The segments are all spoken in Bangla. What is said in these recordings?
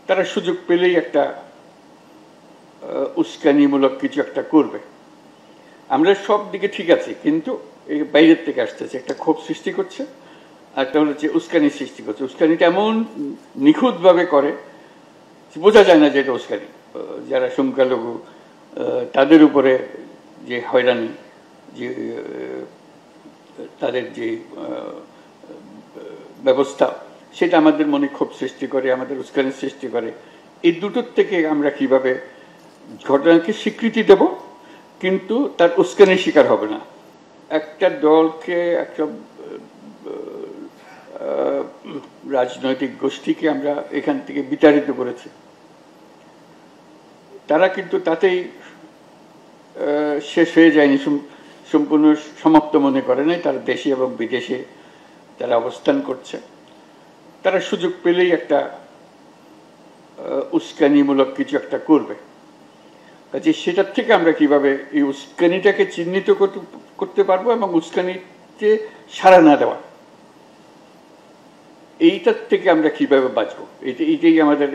তারা সুযোগ পেলেই একটা উস্কানিমূলক কিছু একটা করবে। আমরা সব দিকে ঠিক আছি, কিন্তু এই বাইরের থেকে আসতেছে, একটা ক্ষোভ সৃষ্টি করছে, আর একটা হচ্ছে উস্কানি সৃষ্টি করছে। উস্কানিটা এমন নিখুঁতভাবে করে বোঝা যায় না যে এটা উস্কানি। যারা সংখ্যালঘু তাদের উপরে যে হয়রানি, যে তাদের যে ব্যবস্থা, সেটা আমাদের মনে ক্ষোভ সৃষ্টি করে, আমাদের উস্কানির সৃষ্টি করে। এই দুটোর থেকে আমরা কিভাবে ঘটনাকে স্বীকৃতি দেব কিন্তু তার উস্কানির শিকার হবে না। একটা দলকে, একটা রাজনৈতিক গোষ্ঠীকে আমরা এখান থেকে বিতাড়িত করেছি, তারা কিন্তু তাতেই শেষ হয়ে যায়নি, সম্পূর্ণ সমাপ্ত মনে করে নাই। তারা দেশে এবং বিদেশে তারা অবস্থান করছে। তারা সুযোগ পেলেই একটা উস্কানিমূলক কিছু একটা করবে। কাজে সেটার থেকে আমরা কিভাবে এই উস্কানিটাকে চিহ্নিত করতে পারবো এবং উস্কানিতে সাড়া না দেওয়া, এইটার থেকে আমরা কিভাবে বাঁচবো, এইটাই আমাদের।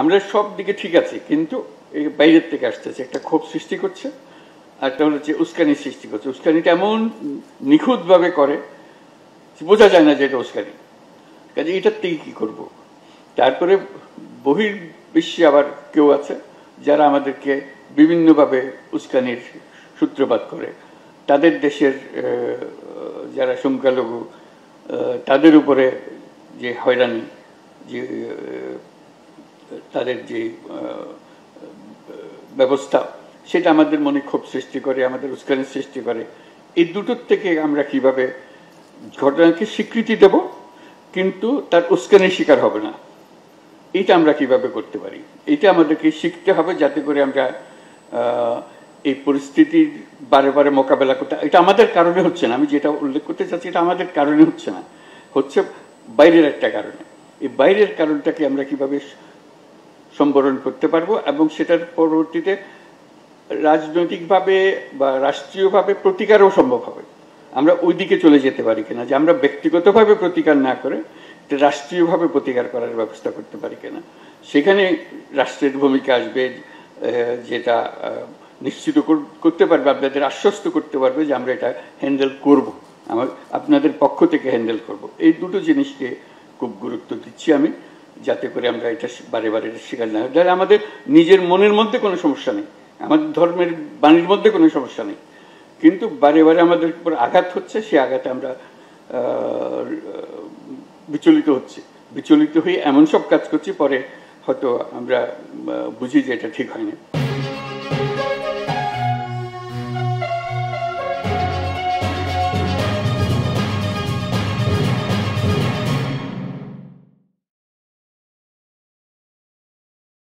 আমরা সব দিকে ঠিক আছি, কিন্তু এই বাইরের থেকে আসতেছে, একটা ক্ষোভ সৃষ্টি করছে, আর একটা হচ্ছে উস্কানি সৃষ্টি করছে। উস্কানিটা এমন নিখুঁতভাবে করে বোঝা যায় না যে এটা উস্কানি। কাজে এটার থেকে কি করব? তারপরে বহির্বিশ্বে আবার কেউ আছে যারা আমাদেরকে বিভিন্নভাবে উস্কানির সূত্রপাত করে। তাদের দেশের যারা সংখ্যালঘু তাদের উপরে যে হয়রানি, যে তাদের যে ব্যবস্থা, সেটা আমাদের মনে ক্ষোভ সৃষ্টি করে, আমাদের উস্কানির সৃষ্টি করে। এই দুটোর থেকে আমরা কিভাবে ঘটনাকে স্বীকৃতি দেব কিন্তু তার উস্কানির শিকার হবে না, এটা আমরা কিভাবে করতে পারি, এটা আমাদেরকে শিখতে হবে, যাতে করে আমরা এই পরিস্থিতির বারে বারে মোকাবেলা করতে। এটা আমাদের কারণে হচ্ছে না, আমি যেটা উল্লেখ করতে চাচ্ছি, এটা আমাদের কারণে হচ্ছে না, হচ্ছে বাইরের একটা কারণে। এই বাইরের কারণটাকে আমরা কিভাবে সম্বরণ করতে পারবো এবং সেটার পরবর্তীতে রাজনৈতিকভাবে বা রাষ্ট্রীয়ভাবে প্রতিকারও সম্ভব হবে। আমরা ওই দিকে চলে যেতে পারি কিনা, যে আমরা ব্যক্তিগতভাবে প্রতিকার না করে রাষ্ট্রীয়ভাবে প্রতিকার করার ব্যবস্থা করতে পারি কিনা। সেখানে রাষ্ট্রের ভূমিকা আসবে, যেটা নিশ্চিত করতে পারবে, আপনাদের আশ্বস্ত করতে পারবে যে আমরা এটা হ্যান্ডেল করব, আপনাদের পক্ষ থেকে হ্যান্ডেল করব। এই দুটো জিনিসকে খুব গুরুত্ব দিচ্ছি আমি, যাতে করে আমরা এটা বারে বারে শিকার না হয়। আমাদের নিজের মনের মধ্যে কোনো সমস্যা নেই, আমাদের ধর্মের বাণীর মধ্যে কোনো সমস্যা নেই, কিন্তু বারে বারে আমাদের উপর আঘাত হচ্ছে, সেই আঘাতে আমরা বিচলিত হয়ে এমন সব কাজ করছি, পরে হয়তো আমরা বুঝি যে এটা ঠিক হয়নি।